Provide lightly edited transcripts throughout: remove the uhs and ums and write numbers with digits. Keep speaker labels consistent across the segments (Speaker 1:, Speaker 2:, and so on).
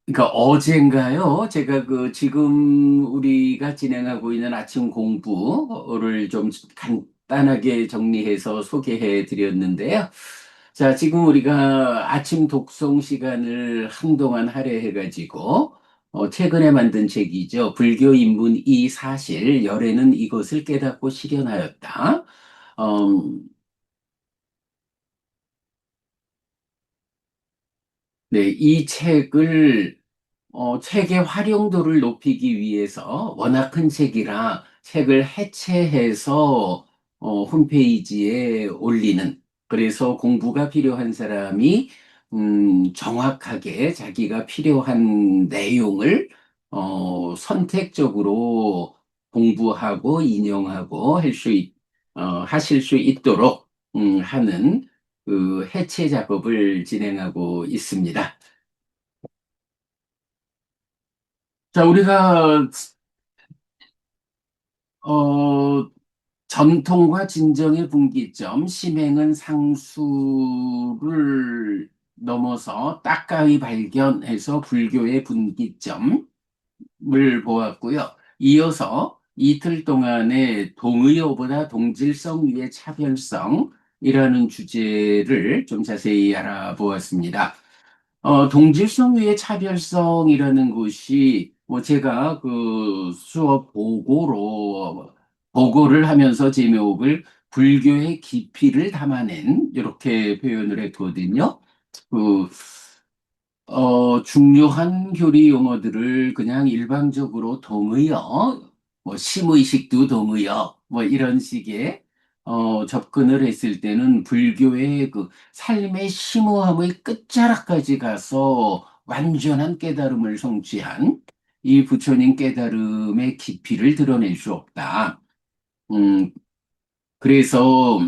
Speaker 1: 그러니까 어젠가요? 제가 지금 우리가 진행하고 있는 아침 공부를 좀 간단하게 정리해서 소개해 드렸는데요. 자, 지금 우리가 아침 독송 시간을 한동안 할애해가지고, 최근에 만든 책이죠. 불교 인문 이 사실, 열애는 이것을 깨닫고 실현하였다. 음, 네, 이 책의 활용도를 높이기 위해서 워낙 큰 책이라 책을 해체해서 홈페이지에 올리는, 그래서 공부가 필요한 사람이 정확하게 자기가 필요한 내용을 선택적으로 공부하고 인용하고 하실 수 있도록 하는 그 해체 작업을 진행하고 있습니다. 자, 우리가 어, 전통과 진정의 분기점, 심행은 상수를 넘어서 따까이 발견해서 불교의 분기점을 보았고요. 이어서 이틀 동안의 동의어보다 동질성 위의 차별성이라는 주제를 좀 자세히 알아보았습니다. 동질성 위의 차별성이라는 것이 뭐 제가 수업 보고를 하면서 제목을 불교의 깊이를 담아낸 이렇게 표현을 했거든요. 그 중요한 교리 용어들을 그냥 일방적으로 동의어, 뭐 심의식도 동의어, 뭐 이런 식의 접근을 했을 때는 불교의 그 삶의 심오함의 끝자락까지 가서 완전한 깨달음을 성취한 이 부처님 깨달음의 깊이를 드러낼 수 없다. 음, 그래서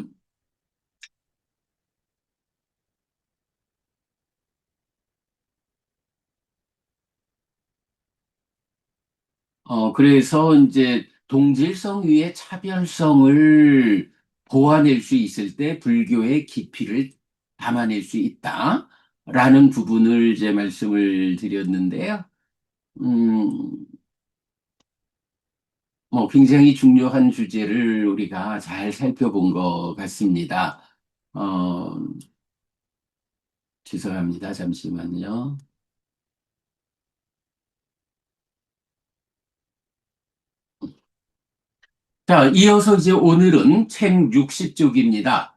Speaker 1: 그래서 이제 동질성 위에 차별성을 보완할 수 있을 때 불교의 깊이를 담아낼 수 있다라는 부분을 이제 말씀을 드렸는데요. 음, 뭐 굉장히 중요한 주제를 우리가 잘 살펴본 것 같습니다. 어, 죄송합니다. 잠시만요. 자, 이어서 이제 오늘은 책 60쪽입니다.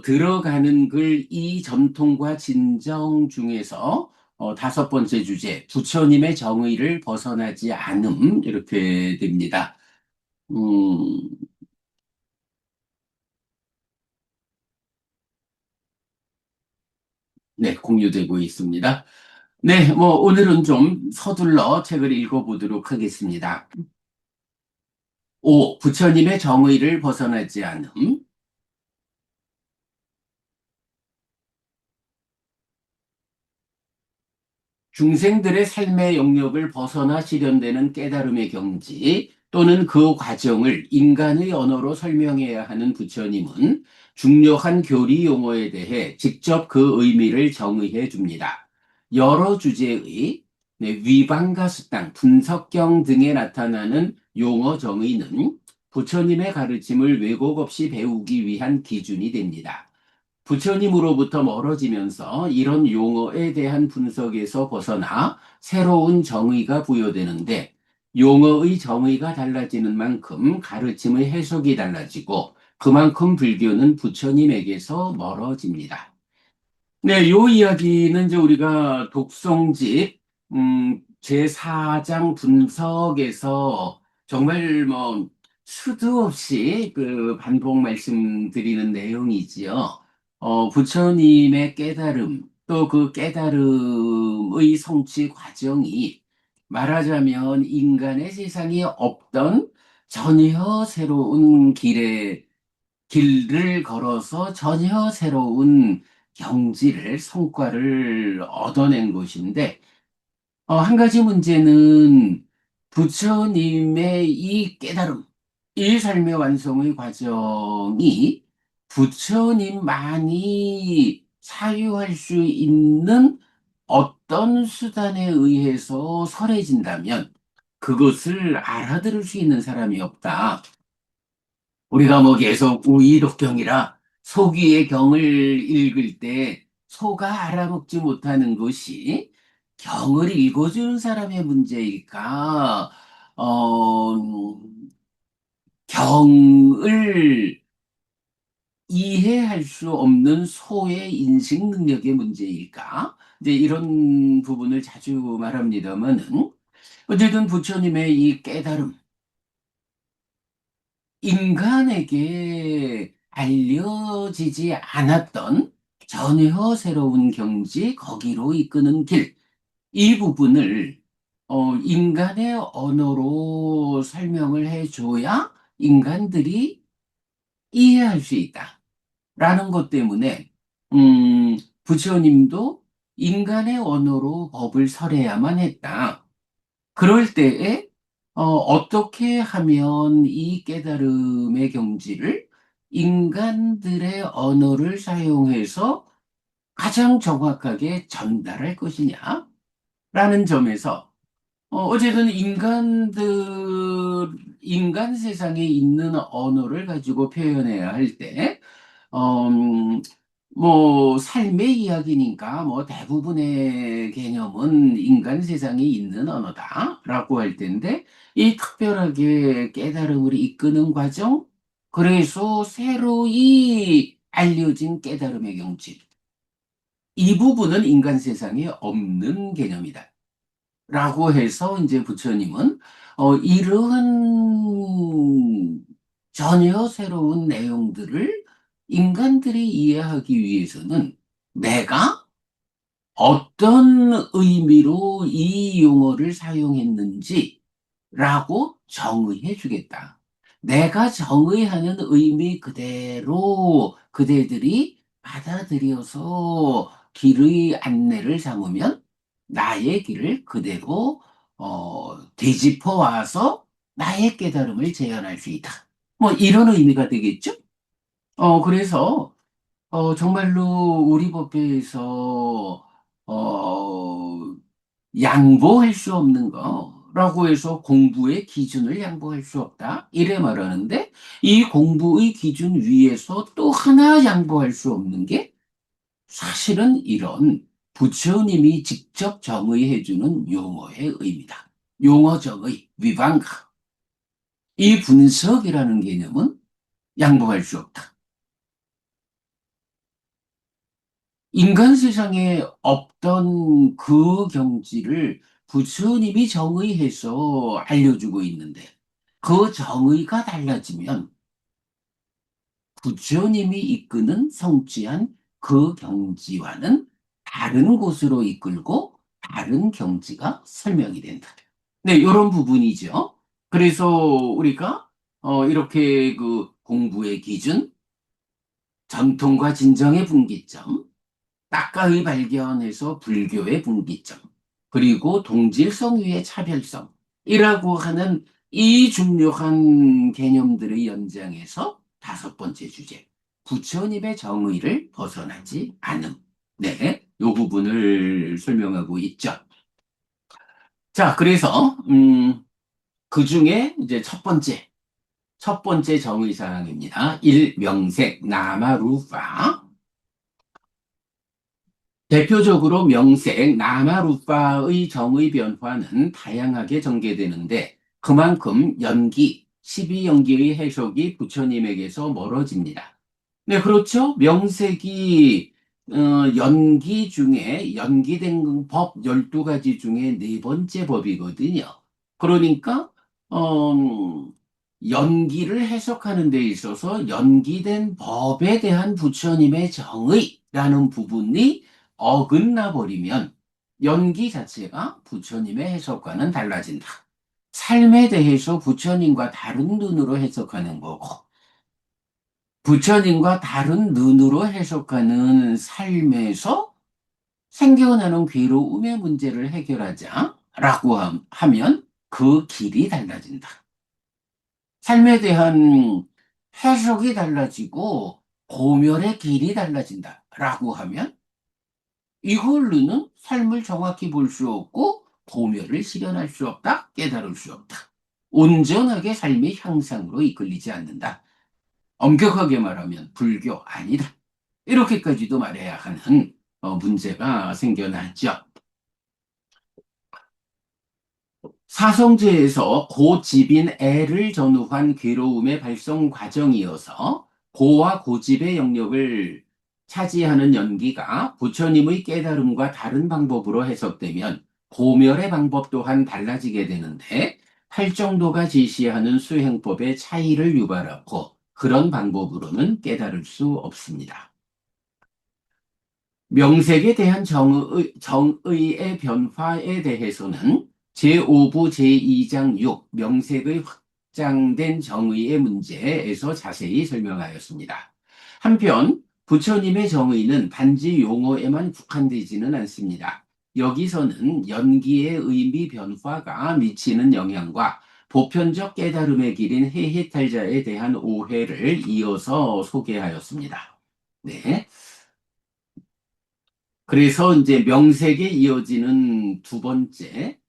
Speaker 1: 들어가는 글 이 전통과 진정 중에서 다섯 번째 주제, 부처님의 정의를 벗어나지 않음, 이렇게 됩니다. 음, 네, 공유되고 있습니다. 네, 뭐 오늘은 좀 서둘러 책을 읽어보도록 하겠습니다. 5. 부처님의 정의를 벗어나지 않음. 중생들의 삶의 영역을 벗어나 실현되는 깨달음의 경지 또는 그 과정을 인간의 언어로 설명해야 하는 부처님은 중요한 교리 용어에 대해 직접 그 의미를 정의해 줍니다. 여러 주제의 위반과 수당, 분석경 등에 나타나는 용어 정의는 부처님의 가르침을 왜곡 없이 배우기 위한 기준이 됩니다. 부처님으로부터 멀어지면서 이런 용어에 대한 분석에서 벗어나 새로운 정의가 부여되는데 용어의 정의가 달라지는 만큼 가르침의 해석이 달라지고 그만큼 불교는 부처님에게서 멀어집니다. 네, 요 이야기는 이제 우리가 독송집, 제4장 분석에서 정말 뭐, 수도 없이 반복 말씀드리는 내용이지요. 부처님의 깨달음, 또 그 깨달음의 성취 과정이 말하자면 인간의 세상에 없던 전혀 새로운 길을 걸어서 전혀 새로운 성과를 얻어낸 것인데, 한 가지 문제는 부처님의 이 깨달음, 이 삶의 완성의 과정이 부처님만이 사유할 수 있는 어떤 수단에 의해서 설해진다면 그것을 알아들을 수 있는 사람이 없다. 우리가 뭐 계속 우이독경이라 소귀의 경을 읽을 때 소가 알아먹지 못하는 것이 경을 읽어주는 사람의 문제일까? 경을 이해할 수 없는 소의 인식 능력의 문제일까? 이제 이런 부분을 자주 말합니다만은 어쨌든 부처님의 이 깨달음, 인간에게 알려지지 않았던 전혀 새로운 경지, 거기로 이끄는 길, 이 부분을 인간의 언어로 설명을 해줘야 인간들이 이해할 수 있다. 라는 것 때문에, 부처님도 인간의 언어로 법을 설해야만 했다. 그럴 때에, 어떻게 하면 이 깨달음의 경지를 인간들의 언어를 사용해서 가장 정확하게 전달할 것이냐? 라는 점에서, 어쨌든 인간 세상에 있는 언어를 가지고 표현해야 할 때, 음, 뭐, 삶의 이야기니까, 뭐, 대부분의 개념은 인간 세상에 있는 언어다라고 할 텐데, 이 특별하게 깨달음을 이끄는 과정, 그래서 새로이 알려진 깨달음의 경지. 이 부분은 인간 세상에 없는 개념이다. 라고 해서 이제 부처님은, 이러한 전혀 새로운 내용들을 인간들이 이해하기 위해서는 내가 어떤 의미로 이 용어를 사용했는지라고 정의해 주겠다. 내가 정의하는 의미 그대로 그대들이 받아들여서 길의 안내를 삼으면 나의 길을 그대로 되짚어 와서 나의 깨달음을 재현할 수 있다. 뭐 이런 의미가 되겠죠? 그래서 정말로 우리 법회에서 어, 양보할 수 없는 거라고 해서 공부의 기준을 양보할 수 없다. 이래 말하는데 이 공부의 기준 위에서 또 하나 양보할 수 없는 게 사실은 이런 부처님이 직접 정의해 주는 용어의 의미다. 용어 정의, 위반가. 이 분석이라는 개념은 양보할 수 없다. 인간 세상에 없던 그 경지를 부처님이 정의해서 알려주고 있는데 그 정의가 달라지면 부처님이 이끄는 성취한 그 경지와는 다른 곳으로 이끌고 다른 경지가 설명이 된다. 네, 이런 부분이죠. 그래서 우리가 이렇게 그 공부의 기준, 전통과 진정의 분기점, 낙가의 발견에서 불교의 분기점, 그리고 동질성 위의 차별성이라고 하는 이 중요한 개념들의 연장에서 다섯 번째 주제, 부처님의 정의를 벗어나지 않음. 네, 이 부분을 설명하고 있죠. 자, 그래서 그 중에 이제 첫 번째 정의사항입니다. 일명색 나마루파. 대표적으로 명색, 나마루파의 정의 변화는 다양하게 전개되는데 그만큼 연기, 12연기의 해석이 부처님에게서 멀어집니다. 네, 그렇죠. 명색이 연기 중에 연기된 법 12가지 중에 네 번째 법이거든요. 그러니까 연기를 해석하는 데 있어서 연기된 법에 대한 부처님의 정의라는 부분이 어긋나 버리면 연기 자체가 부처님의 해석과는 달라진다. 삶에 대해서 부처님과 다른 눈으로 해석하는 거고, 부처님과 다른 눈으로 해석하는 삶에서 생겨나는 괴로움의 문제를 해결하자라고 하면 그 길이 달라진다. 삶에 대한 해석이 달라지고 고멸의 길이 달라진다라고 하면 이걸로는 삶을 정확히 볼 수 없고 고멸을 실현할 수 없다, 깨달을 수 없다. 온전하게 삶의 향상으로 이끌리지 않는다. 엄격하게 말하면 불교 아니다. 이렇게까지도 말해야 하는 문제가 생겨나죠. 사성제에서 고집인 애를 전후한 괴로움의 발성 과정이어서 고와 고집의 영역을 차지하는 연기가 부처님의 깨달음과 다른 방법으로 해석되면 고멸의 방법 또한 달라지게 되는데 팔정도가 제시하는 수행법의 차이를 유발하고 그런 방법으로는 깨달을 수 없습니다. 명색에 대한 정의의 변화에 대해서는 제5부 제2장 6 명색의 확장된 정의의 문제에서 자세히 설명하였습니다. 한편 부처님의 정의는 단지 용어에만 국한되지는 않습니다. 여기서는 연기의 의미 변화가 미치는 영향과 보편적 깨달음의 길인 해해탈자에 대한 오해를 이어서 소개하였습니다. 네. 그래서 이제 명색에 이어지는 두 번째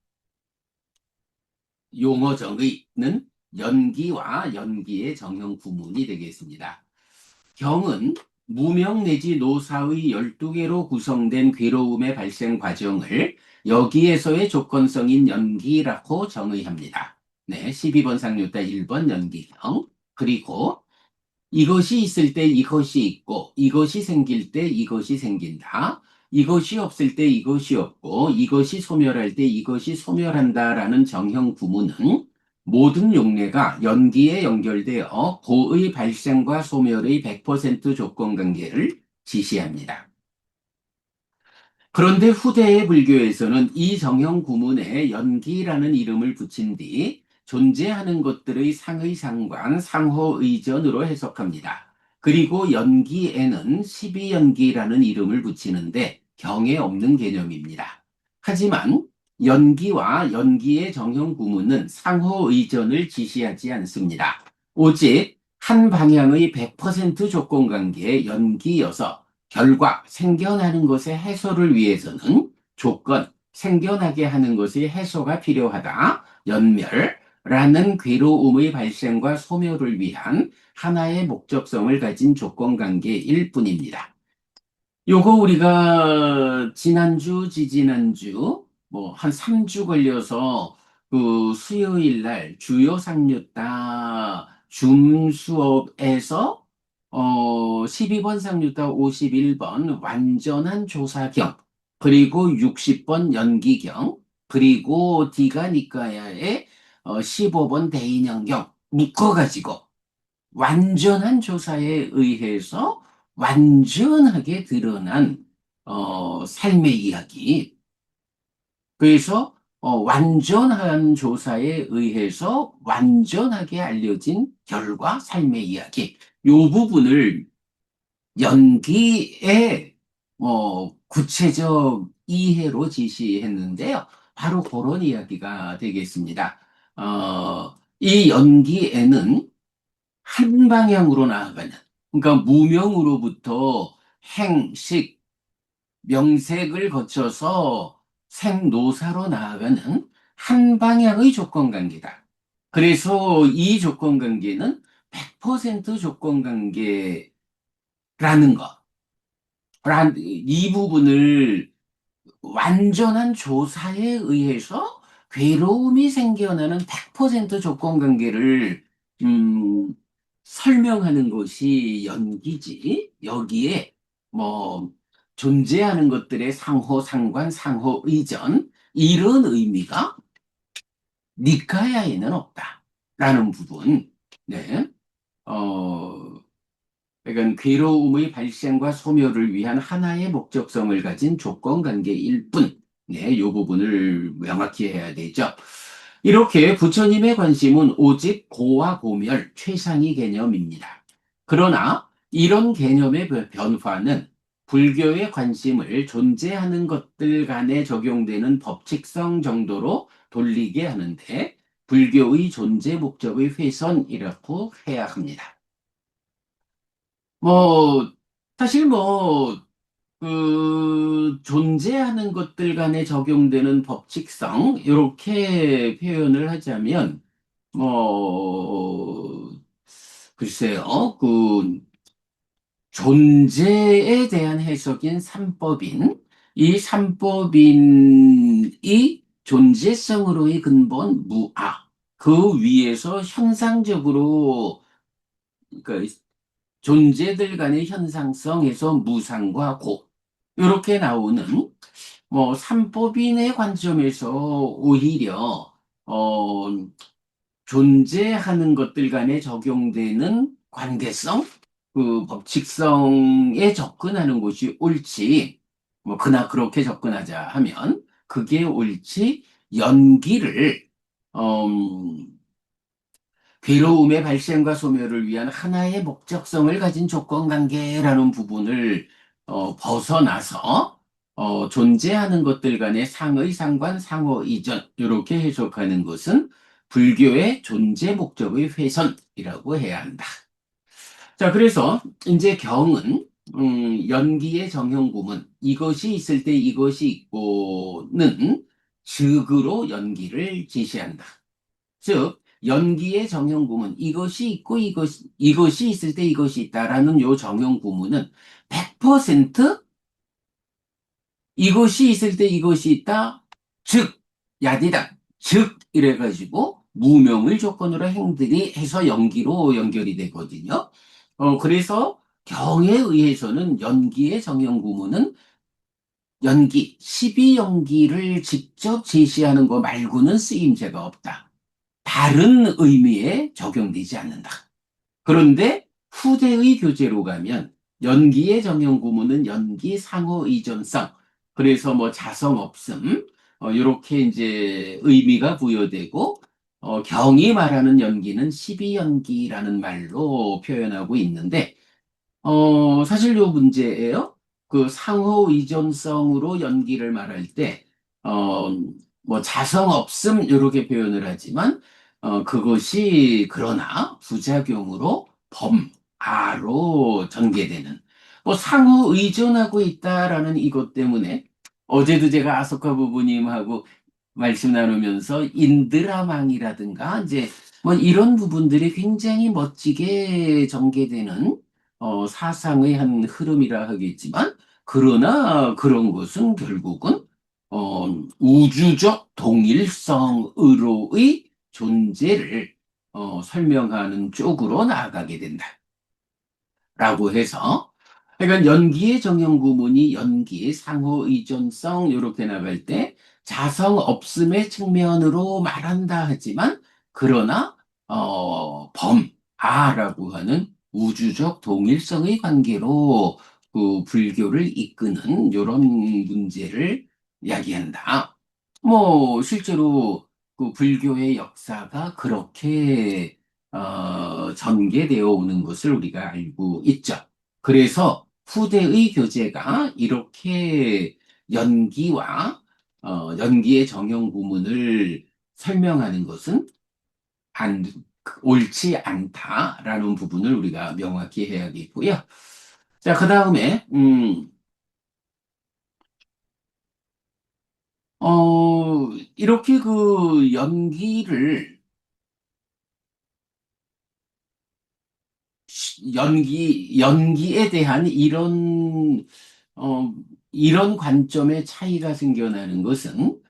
Speaker 1: 용어 정의는 연기와 연기의 정형 구문이 되겠습니다. 경은 무명 내지 노사의 12개로 구성된 괴로움의 발생 과정을 여기에서의 조건성인 연기라고 정의합니다. 네, 12번 상류자 1번 연기경. 그리고 이것이 있을 때 이것이 있고, 이것이 생길 때 이것이 생긴다. 이것이 없을 때 이것이 없고, 이것이 소멸할 때 이것이 소멸한다라는 정형 구문은 모든 용례가 연기에 연결되어 고의 발생과 소멸의 100% 조건 관계를 지시합니다. 그런데 후대의 불교에서는 이 정형 구문에 연기라는 이름을 붙인 뒤 존재하는 것들의 상의 상관, 상호 의전으로 해석합니다. 그리고 연기에는 12연기라는 이름을 붙이는데 경에 없는 개념입니다. 하지만 연기와 연기의 정형 구문은 상호 의전을 지시하지 않습니다. 오직 한 방향의 100% 조건 관계의 연기여서 결과, 생겨나는 것의 해소를 위해서는 조건, 생겨나게 하는 것의 해소가 필요하다. 연멸라는 괴로움의 발생과 소멸을 위한 하나의 목적성을 가진 조건 관계일 뿐입니다. 요거 우리가 지난주, 지지난주, 뭐 한 3주 걸려서 그 수요일 날 주요 상류다 줌 수업에서 12번 상류다 51번 완전한 조사경, 그리고 60번 연기경, 그리고 디가니까야의 15번 대인연경 묶어가지고 완전한 조사에 의해서 완전하게 드러난 삶의 이야기. 그래서 완전한 조사에 의해서 완전하게 알려진 결과, 삶의 이야기. 요 부분을 연기의 구체적 이해로 제시했는데요. 바로 그런 이야기가 되겠습니다. 이 연기에는 한 방향으로 나아가는, 그러니까 무명으로부터 행식, 명색을 거쳐서 생노사로 나아가는 한 방향의 조건관계다. 그래서 이 조건관계는 100% 조건관계라는 것, 이 부분을 완전한 조사에 의해서 괴로움이 생겨나는 100% 조건 관계를 음, 설명하는 것이 연기지. 여기에 뭐 존재하는 것들의 상호 상관, 상호 의전 이런 의미가 니카야에는 없다라는 부분. 네. 어, 그러니까 괴로움의 발생과 소멸을 위한 하나의 목적성을 가진 조건 관계일 뿐. 네, 이 부분을 명확히 해야 되죠. 이렇게 부처님의 관심은 오직 고와 고멸, 최상위 개념입니다. 그러나 이런 개념의 변화는 불교의 관심을 존재하는 것들 간에 적용되는 법칙성 정도로 돌리게 하는데 불교의 존재 목적의 훼손이라고 해야 합니다. 뭐, 사실 뭐, 존재하는 것들 간에 적용되는 법칙성, 이렇게 표현을 하자면, 뭐, 글쎄요, 존재에 대한 해석인 삼법인, 이 삼법인이 존재성으로의 근본 무아, 그 위에서 형상적으로, 그러니까 존재들 간의 현상성에서 무상과 고, 이렇게 나오는 삼법인의 관점에서 오히려 어, 존재하는 것들 간에 적용되는 관계성, 법칙성에 접근하는 것이 옳지. 그나 그렇게 접근하자 하면 그게 옳지. 연기를 괴로움의 발생과 소멸을 위한 하나의 목적성을 가진 조건관계라는 부분을 벗어나서 존재하는 것들 간의 상의, 상관, 상호, 이전 이렇게 해석하는 것은 불교의 존재 목적의 훼손이라고 해야 한다. 자, 그래서 이제 경은 연기의 정형구문 이것이 있을 때 이것이 있고는 즉으로 연기를 제시한다. 즉, 연기의 정형 구문, 이것이 있고 이것이 있을 때 이것이 있다라는 요 정형 구문은 100% 이것이 있을 때 이것이 있다. 즉, 야디다. 즉, 이래가지고 무명을 조건으로 행들이 해서 연기로 연결이 되거든요. 그래서 경에 의해서는 연기의 정형 구문은 연기, 12연기를 직접 제시하는 거 말고는 쓰임새가 없다. 다른 의미에 적용되지 않는다. 그런데 후대의 교재로 가면 연기의 정형 구문은 연기 상호 이전성, 그래서 자성 없음, 이렇게 이제 의미가 부여되고, 경이 말하는 연기는 12연기라는 말로 표현하고 있는데, 사실 요 문제예요. 그 상호 이전성으로 연기를 말할 때, 어, 자성 없음, 이렇게 표현을 하지만, 그것이 그러나 부작용으로 범아로 전개되는, 상호 의존하고 있다라는 이것 때문에, 어제도 제가 아소카 부부님하고 말씀 나누면서 인드라망이라든가, 이제 이런 부분들이 굉장히 멋지게 전개되는 사상의 한 흐름이라 하겠지만, 그러나 그런 것은 결국은 어, 우주적 동일성으로의 존재를 설명하는 쪽으로 나아가게 된다. 라고 해서, 그러니까 연기의 정형 구문이 연기의 상호 의존성 이렇게 나갈 때 자성 없음의 측면으로 말한다 하지만, 그러나 범아라고 하는 우주적 동일성의 관계로 그 불교를 이끄는 이런 문제를 이야기한다. 실제로 그 불교의 역사가 그렇게 전개되어 오는 것을 우리가 알고 있죠. 그래서 후대의 교재가 이렇게 연기와 연기의 정형 구문을 설명하는 것은 안, 옳지 않다라는 부분을 우리가 명확히 해야겠고요. 자, 그 다음에 이렇게 그 연기에 대한 어, 이런 관점의 차이가 생겨나는 것은,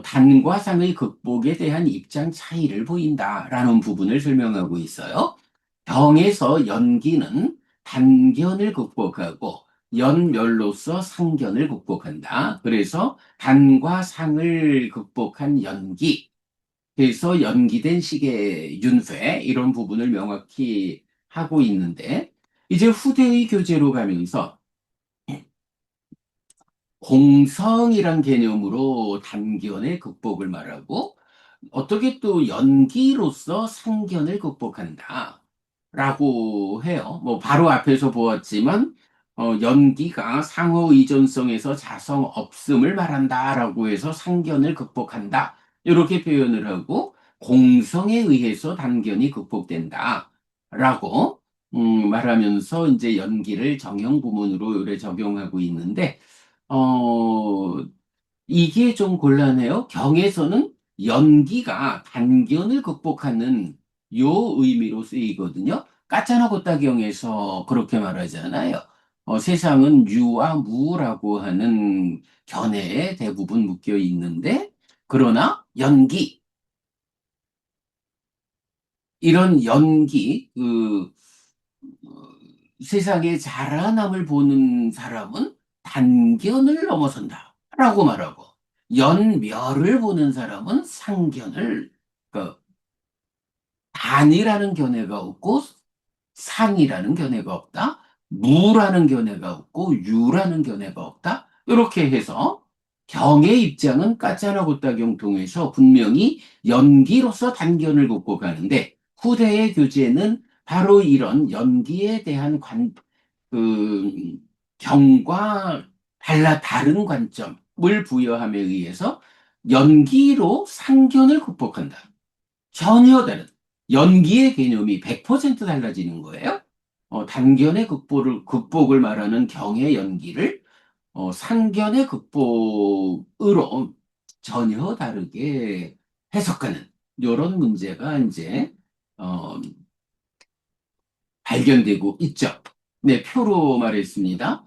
Speaker 1: 단과 상의 극복에 대한 입장 차이를 보인다라는 부분을 설명하고 있어요. 병에서 연기는 단견을 극복하고, 연멸로서 상견을 극복한다. 그래서 단과 상을 극복한 연기, 그래서 연기된 시계 윤회 이런 부분을 명확히 하고 있는데, 이제 후대의 교재로 가면서 공성이란 개념으로 단견의 극복을 말하고, 어떻게 또 연기로서 상견을 극복한다 라고 해요. 바로 앞에서 보았지만 연기가 상호 의존성에서 자성 없음을 말한다라고 해서 상견을 극복한다 이렇게 표현을 하고, 공성에 의해서 단견이 극복된다라고 말하면서 이제 연기를 정형 부문으로 요래 적용하고 있는데, 어, 이게 좀 곤란해요. 경에서는 연기가 단견을 극복하는 요 의미로 쓰이거든요. 까짜나고따 경에서 그렇게 말하잖아요. 세상은 유와 무라고 하는 견해에 대부분 묶여 있는데, 그러나 연기, 이런 연기, 어, 세상에 자라남을 보는 사람은 단견을 넘어선다. 라고 말하고, 연멸을 보는 사람은 상견을, 그, 단이라는 견해가 없고, 상이라는 견해가 없다. 무라는 견해가 없고, 유라는 견해가 없다. 이렇게 해서 경의 입장은 까짜라고따경 통해서 분명히 연기로서 단견을 극복하는데, 후대의 교재는 바로 이런 연기에 대한 그, 경과 다른 관점을 부여함에 의해서 연기로 상견을 극복한다. 전혀 다른 연기의 개념이 100% 달라지는 거예요. 단견의 극복을 말하는 경의 연기를 상견의 극복으로 전혀 다르게 해석하는 이런 문제가 이제 어, 발견되고 있죠. 네, 표로 말했습니다.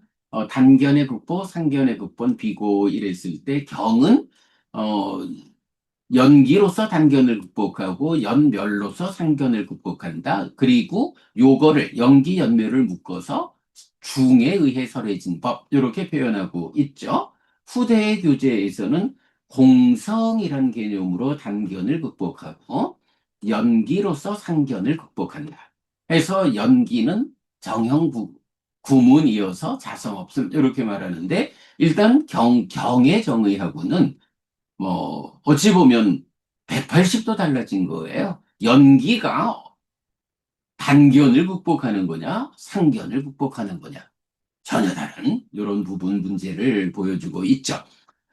Speaker 1: 단견의 극복, 상견의 극본, 비고 이랬을 때 경은 어, 연기로서 단견을 극복하고 연멸로서 상견을 극복한다. 그리고 요거를 연기 연멸을 묶어서 중에 의해 설해진 법 이렇게 표현하고 있죠. 후대의 교재에서는 공성이란 개념으로 단견을 극복하고 연기로서 상견을 극복한다. 해서 연기는 구문이어서 자성없음 이렇게 말하는데 일단 경의 정의하고는 어찌 보면 180도 달라진 거예요. 연기가 단견을 극복하는 거냐, 상견을 극복하는 거냐. 전혀 다른 이런 부분 문제를 보여주고 있죠.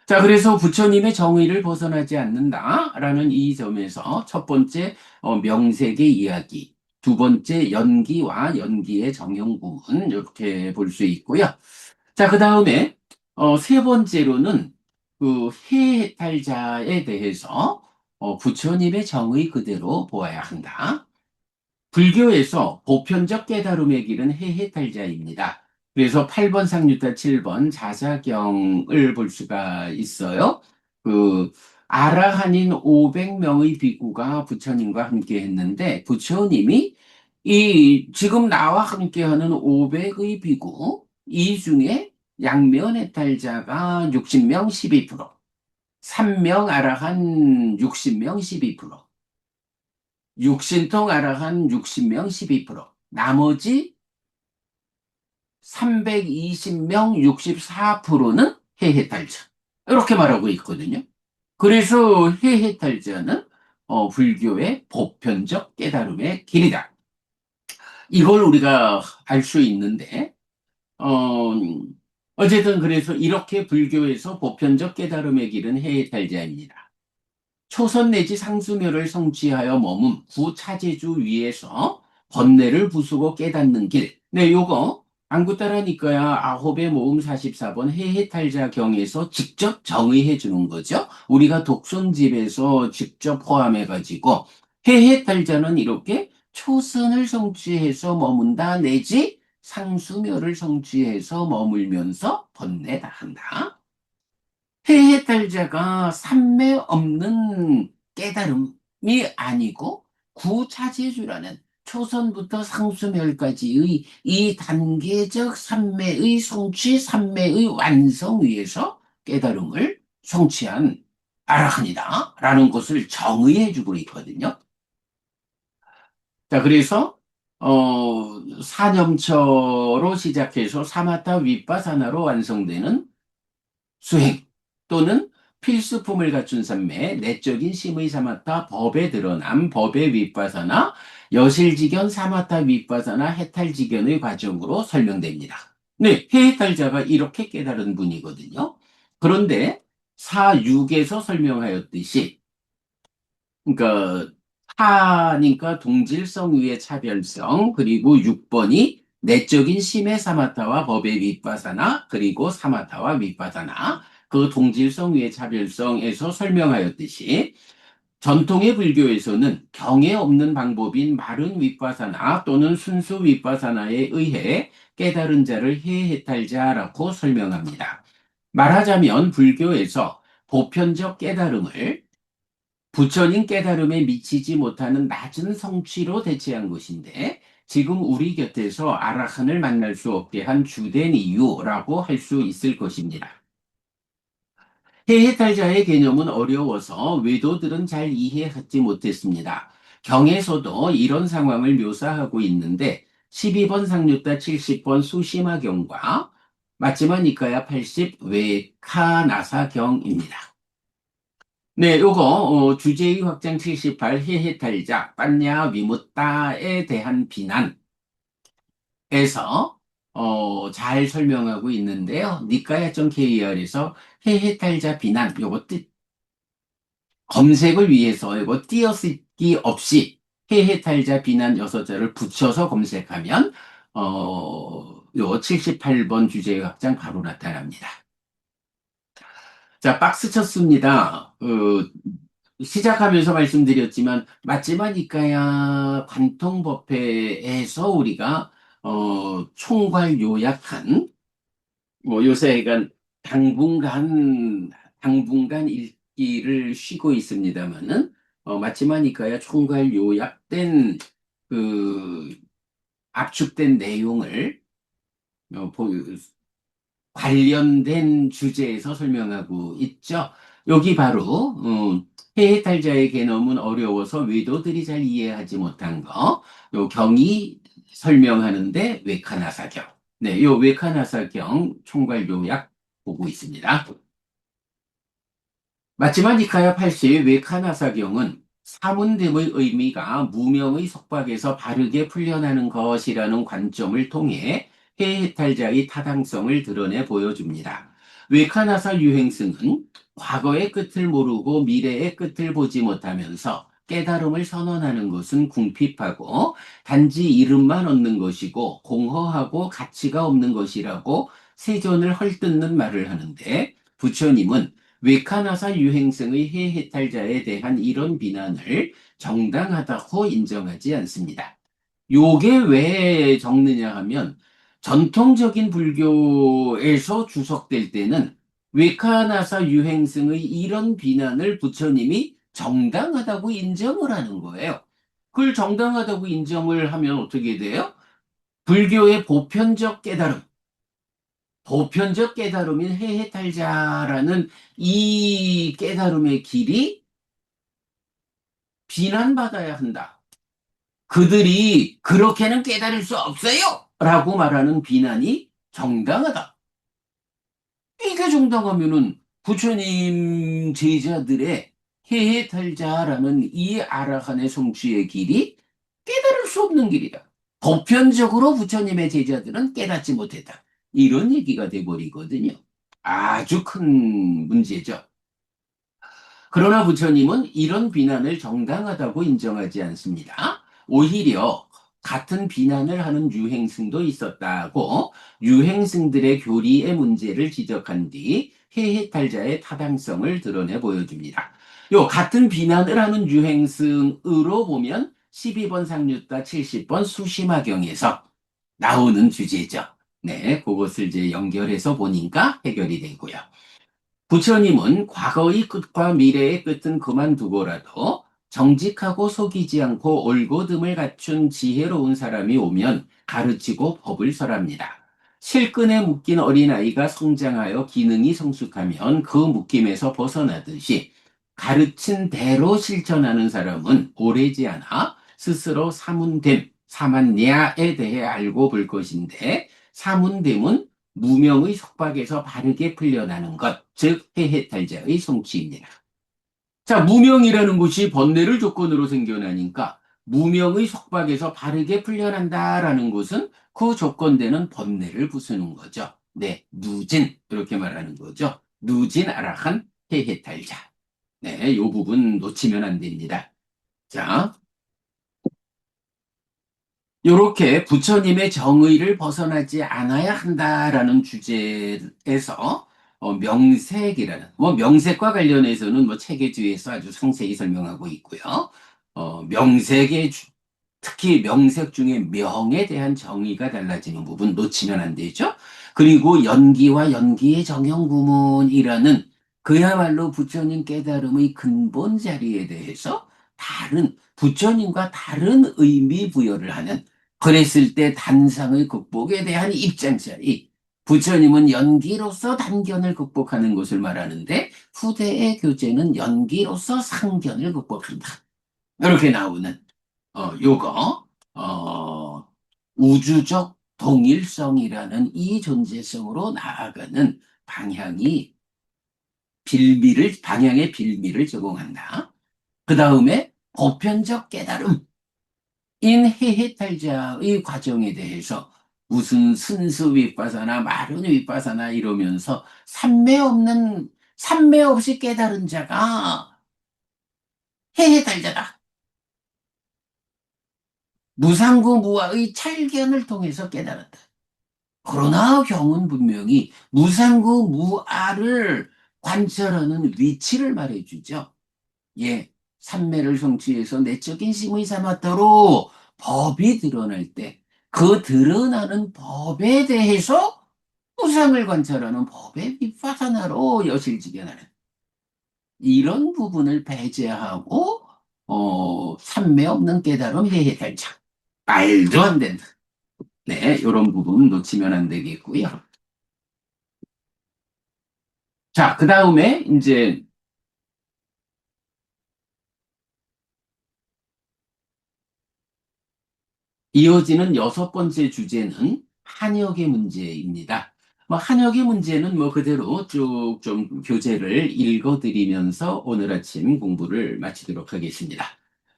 Speaker 1: 자, 그래서 부처님의 정의를 벗어나지 않는다라는 이 점에서 첫 번째 명색의 이야기, 두 번째 연기와 연기의 정형 부분 이렇게 볼 수 있고요. 자, 그 다음에, 세 번째로는 그 해탈자에 대해서 부처님의 정의 그대로 보아야 한다. 불교에서 보편적 깨달음의 길은 해해탈자입니다. 그래서 8번 상유타 7번 자사경을 볼 수가 있어요. 그 아라한인 500명의 비구가 부처님과 함께 했는데 부처님이 이 지금 나와 함께하는 500의 비구 이 중에 양면 해탈자가 60명 12%, 3명 아라한 60명 12%, 육신통 아라한 60명 12%, 나머지 320명 64%는 해해탈자. 이렇게 말하고 있거든요. 그래서 해해탈자는 불교의 보편적 깨달음의 길이다. 이걸 우리가 알 수 있는데, 어, 어쨌든 그래서 이렇게 불교에서 보편적 깨달음의 길은 해해탈자입니다. 초선 내지 상수멸을 성취하여 머문 구차제주 위에서 번뇌를 부수고 깨닫는 길. 네, 요거 안구 따라니까야 아홉의 모음 44번 해해탈자경에서 직접 정의해 주는 거죠. 우리가 독선집에서 직접 포함해 가지고 해해탈자는 이렇게 초선을 성취해서 머문다 내지 상수멸을 성취해서 머물면서 번뇌다 한다. 해해탈자가 삼매 없는 깨달음이 아니고 구차제주라는 초선부터 상수멸까지의 이 단계적 삼매의 성취, 삼매의 완성 위에서 깨달음을 성취한 아라한이다 라는 것을 정의해주고 있거든요. 자, 그래서 사념처로 시작해서 사마타 윗바사나로 완성되는 수행 또는 필수품을 갖춘 삶의 내적인 심의 사마타 법에 드러남 법의 윗바사나 여실지견 사마타 윗바사나 해탈지견의 과정으로 설명됩니다. 네, 해탈자가 이렇게 깨달은 분이거든요. 그런데 사육에서 설명하였듯이 그러니까 하니까 동질성 위의 차별성, 그리고 6번이 내적인 심의 사마타와 법의 윗바사나, 그리고 사마타와 윗바사나, 그 동질성 위의 차별성에서 설명하였듯이 전통의 불교에서는 경에 없는 방법인 마른 윗바사나 또는 순수 윗바사나에 의해 깨달은 자를 해해탈자라고 설명합니다. 말하자면 불교에서 보편적 깨달음을 부처님 깨달음에 미치지 못하는 낮은 성취로 대체한 것인데 지금 우리 곁에서 아라한을 만날 수 없게 한 주된 이유라고 할 수 있을 것입니다. 해해탈자의 개념은 어려워서 외도들은 잘 이해하지 못했습니다. 경에서도 이런 상황을 묘사하고 있는데 12번 상류타 70번 수시마경과 마지막 니까야 80 외카나사경입니다. 네, 요거 주제의 확장 78 해해탈자 빠냐 위무따에 대한 비난에서 잘 설명하고 있는데요. 니까야 KR에서 해해탈자 비난 요거 검색을 위해서 이거 띄어쓰기 없이 해해탈자 비난 6자를 붙여서 검색하면 요 78번 주제의 확장 바로 나타납니다. 자, 박스 쳤습니다. 시작하면서 말씀드렸지만 맞지마니까야 관통법회에서 우리가 총괄 요약한 뭐 요새 약간 당분간 읽기를 쉬고 있습니다만은 맞지마니까야 총괄 요약된 그 압축된 내용을 어, 보- 관련된 주제에서 설명하고 있죠. 여기 바로 해해탈자의 개념은 어려워서 외도들이 잘 이해하지 못한 거, 요 경이 설명하는데 외카나사경. 네, 요 외카나사경 총괄 요약 보고 있습니다. 마치마니카야 80 외카나사경은 사문됨의 의미가 무명의 속박에서 바르게 풀려나는 것이라는 관점을 통해 해해탈자의 타당성을 드러내 보여줍니다. 외카나사 유행승은 과거의 끝을 모르고 미래의 끝을 보지 못하면서 깨달음을 선언하는 것은 궁핍하고 단지 이름만 얻는 것이고 공허하고 가치가 없는 것이라고 세존을 헐뜯는 말을 하는데 부처님은 외카나사 유행성의 해해탈자에 대한 이런 비난을 정당하다고 인정하지 않습니다. 요게 왜 적느냐 하면 전통적인 불교에서 주석될 때는 외카나사 유행성의 이런 비난을 부처님이 정당하다고 인정을 하는 거예요. 그걸 정당하다고 인정을 하면 어떻게 돼요? 불교의 보편적 깨달음인 해해탈자라는 이 깨달음의 길이 비난받아야 한다. 그들이 그렇게는 깨달을 수 없어요! 라고 말하는 비난이 정당하다. 이게 정당하면은 부처님 제자들의 해해탈자라는 이 아라한의 성취의 길이 깨달을 수 없는 길이다. 보편적으로 부처님의 제자들은 깨닫지 못했다. 이런 얘기가 돼버리거든요. 아주 큰 문제죠. 그러나 부처님은 이런 비난을 정당하다고 인정하지 않습니다. 오히려 같은 비난을 하는 유행승도 있었다고 유행승들의 교리의 문제를 지적한 뒤 해해탈자의 타당성을 드러내 보여줍니다. 요 같은 비난을 하는 유행승으로 보면 12번 상류타 70번 수시마경에서 나오는 주제죠. 네, 그것을 이제 연결해서 보니까 해결이 되고요. 부처님은 과거의 끝과 미래의 끝은 그만두고라도 정직하고 속이지 않고 올곧음을 갖춘 지혜로운 사람이 오면 가르치고 법을 설합니다. 실끈에 묶인 어린아이가 성장하여 기능이 성숙하면 그 묶임에서 벗어나듯이 가르친 대로 실천하는 사람은 오래지 않아 스스로 사문됨, 사만냐에 대해 알고 볼 것인데 사문됨은 무명의 속박에서 바르게 풀려나는 것, 즉 해해탈자의 성취입니다. 자, 무명이라는 것이 번뇌를 조건으로 생겨나니까 무명의 속박에서 바르게 풀려난다라는 것은 그 조건되는 번뇌를 부수는 거죠. 네, 누진 이렇게 말하는 거죠. 누진 아라한 해해탈자. 네, 이 부분 놓치면 안 됩니다. 자, 요렇게 부처님의 정의를 벗어나지 않아야 한다라는 주제에서 명색이라는 명색과 관련해서는 책의 뒤에서 아주 상세히 설명하고 있고요. 명색의 특히 명색 중에 명에 대한 정의가 달라지는 부분 놓치면 안 되죠. 그리고 연기와 연기의 정형구문이라는 그야말로 부처님 깨달음의 근본 자리에 대해서 부처님과 다른 의미 부여를 하는 그랬을 때 단상의 극복에 대한 입장 차이. 부처님은 연기로서 단견을 극복하는 것을 말하는데 후대의 교재는 연기로서 상견을 극복한다. 이렇게 나오는 요거, 우주적 동일성이라는 이 존재성으로 나아가는 방향의 빌미를 제공한다. 그 다음에 보편적 깨달음, 인해해탈자의 과정에 대해서 무슨 순수 윗바사나 마른 윗바사나 이러면서 삼매 없이 깨달은 자가 해해탈자다. 무상구 무아의 찰견을 통해서 깨달았다. 그러나 경은 분명히 무상구 무아를 관철하는 위치를 말해주죠. 예, 삼매를 성취해서 내적인 심의 삼았더로 법이 드러날 때 그 드러나는 법에 대해서 무상을 관철하는 법의 윗바사나로 여실직연하는 이런 부분을 배제하고 삼매 없는 깨달음 해해달자 말도 안 된다. 네, 이런 부분 놓치면 안 되겠고요. 자, 그 다음에 이제 이어지는 여섯 번째 주제는 한역의 문제입니다. 한역의 문제는 그대로 쭉 좀 교재를 읽어드리면서 오늘 아침 공부를 마치도록 하겠습니다.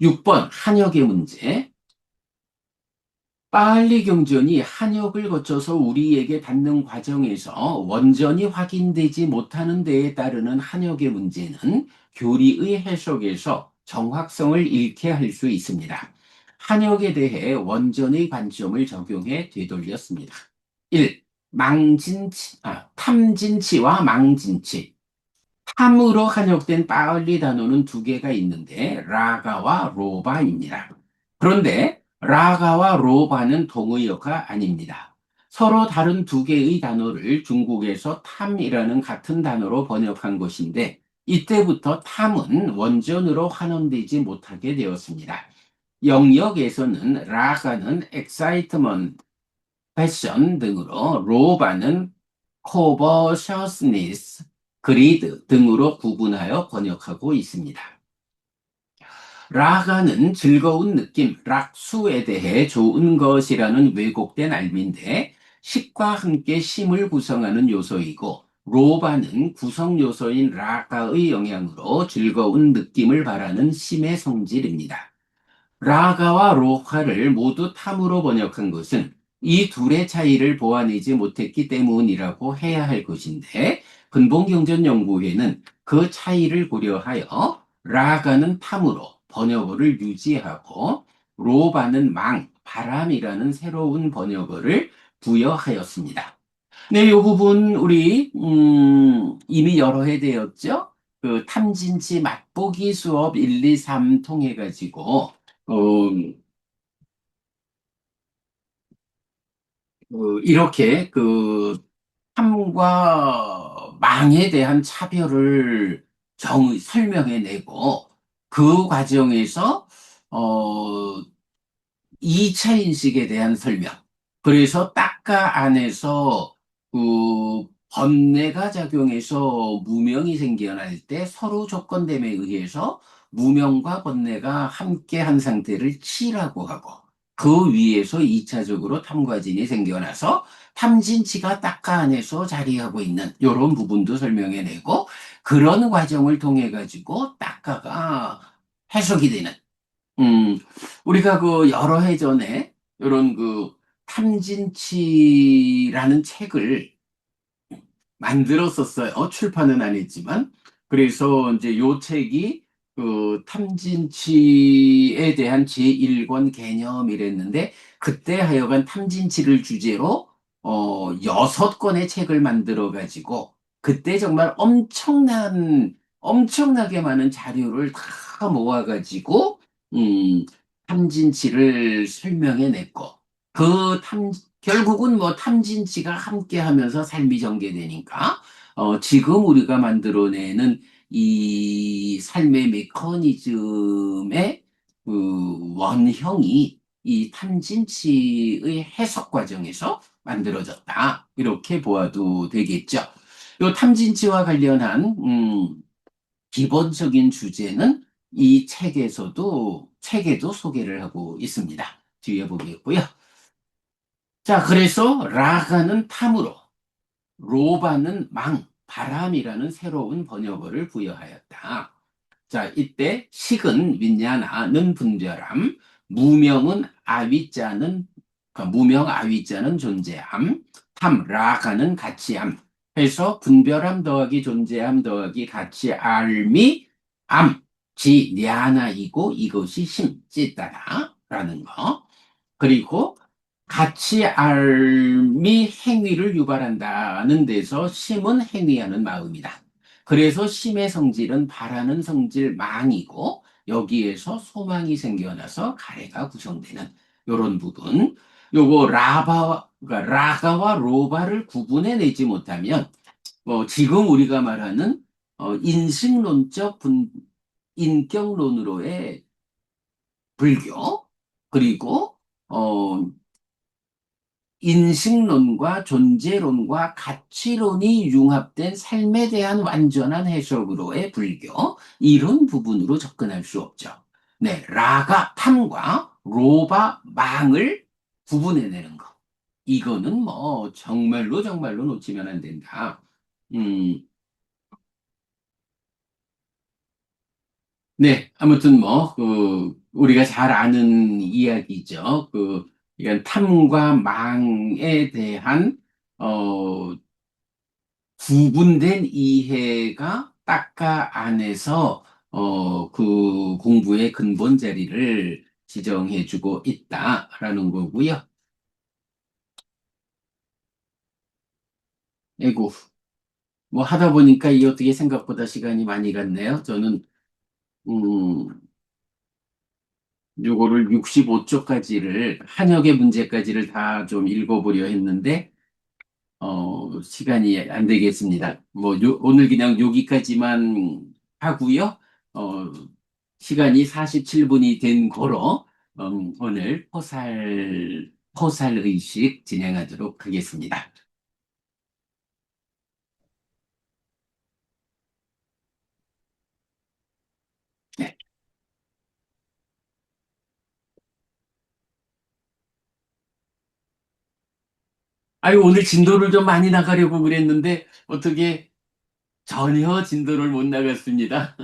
Speaker 1: 6번 한역의 문제. 빨리 경전이 한역을 거쳐서 우리에게 닿는 과정에서 원전이 확인되지 못하는 데에 따르는 한역의 문제는 교리의 해석에서 정확성을 잃게 할 수 있습니다. 한역에 대해 원전의 관점을 적용해 되돌렸습니다. 1. 탐진치와 망진치. 탐으로 한역된 빠을리 단어는 두 개가 있는데 라가와 로바입니다. 그런데 라가와 로바는 동의어가 아닙니다. 서로 다른 두 개의 단어를 중국에서 탐이라는 같은 단어로 번역한 것인데 이때부터 탐은 원전으로 환원되지 못하게 되었습니다. 영역에서는 라가는 excitement, 패션 등으로 로바는 covetousness, 그리드 등으로 구분하여 번역하고 있습니다. 라가는 즐거운 느낌, 락수에 대해 좋은 것이라는 왜곡된 알미인데 식과 함께 심을 구성하는 요소이고 로바는 구성 요소인 라가의 영향으로 즐거운 느낌을 바라는 심의 성질입니다. 라가와 로카를 모두 탐으로 번역한 것은 이 둘의 차이를 보완하지 못했기 때문이라고 해야 할 것인데 근본경전연구회는 그 차이를 고려하여 라가는 탐으로 번역어를 유지하고 로바는 바람이라는 새로운 번역어를 부여하였습니다. 네, 이 부분 우리 이미 여러 해 되었죠? 그 탐진치 맛보기 수업 1, 2, 3 통해 가지고 이렇게 그 탐과 망에 대한 차별을 설명해내고 그 과정에서 어, 2차 인식에 대한 설명. 그래서 딱가 안에서 그 번뇌가 작용해서 무명이 생겨날 때 서로 조건됨에 의해서 무명과 번뇌가 함께 한 상태를 치라고 하고 그 위에서 2차적으로 탐과진이 생겨나서 탐진치가 딱가 안에서 자리하고 있는 이런 부분도 설명해내고 그런 과정을 통해 가지고 딱가가 해석이 되는 음, 우리가 그 여러 해 전에 이런 그 탐진치라는 책을 만들었었어요. 출판은 안 했지만. 그래서 이제 요 책이 그 탐진치에 대한 제1권 개념이랬는데 그때 하여간 탐진치를 주제로 6권의 책을 만들어 가지고 그때 정말 엄청나게 많은 자료를 다 모아 가지고 음, 탐진치를 설명해 냈고 결국은 뭐 탐진치가 함께 하면서 삶이 전개되니까 지금 우리가 만들어내는 이 삶의 메커니즘의 그 원형이 이 탐진치의 해석 과정에서 만들어졌다. 이렇게 보아도 되겠죠. 이 탐진치와 관련한 기본적인 주제는 이 책에도 소개를 하고 있습니다. 뒤에 보겠고요. 자, 그래서 라가는 탐으로, 로바는 바람이라는 새로운 번역어를 부여하였다. 자, 이때 식은 윈냐나는 분별함, 무명 아위자는 존재함, 라가는 가치함. 해서 분별함 더하기 존재함 더하기 가치알미 냐나이고 이것이 찌따라라는 거. 그리고 같이 알미 행위를 유발한다는 데서 심은 행위하는 마음이다. 그래서 심의 성질은 바라는 성질 망이고 여기에서 소망이 생겨나서 가래가 구성되는 이런 부분. 그러니까 라가와 로바를 구분해내지 못하면 지금 우리가 말하는 인식론적 인격론으로의 불교 그리고 어, 인식론과 존재론과 가치론이 융합된 삶에 대한 완전한 해석으로의 불교, 이런 부분으로 접근할 수 없죠. 네, 탐과 로바, 망을 구분해내는 거. 이거는 뭐 정말로 놓치면 안 된다. 음, 네, 아무튼 우리가 잘 아는 이야기죠. 이건 탐과 망에 대한, 어, 구분된 이해가 딱가 안에서, 그 공부의 근본 자리를 지정해주고 있다라는 거고요. 에고, 뭐 하다 보니까 이 어떻게 생각보다 시간이 많이 갔네요. 저는, 음, 요거를 65쪽까지를, 한역의 문제까지를 다 좀 읽어보려 했는데, 시간이 안 되겠습니다. 오늘 그냥 여기까지만 하고요. 어, 시간이 47분이 된 거로, 오늘 포살 의식 진행하도록 하겠습니다. 네. 아유, 오늘 진도를 좀 많이 나가려고 그랬는데, 어떻게 전혀 진도를 못 나갔습니다.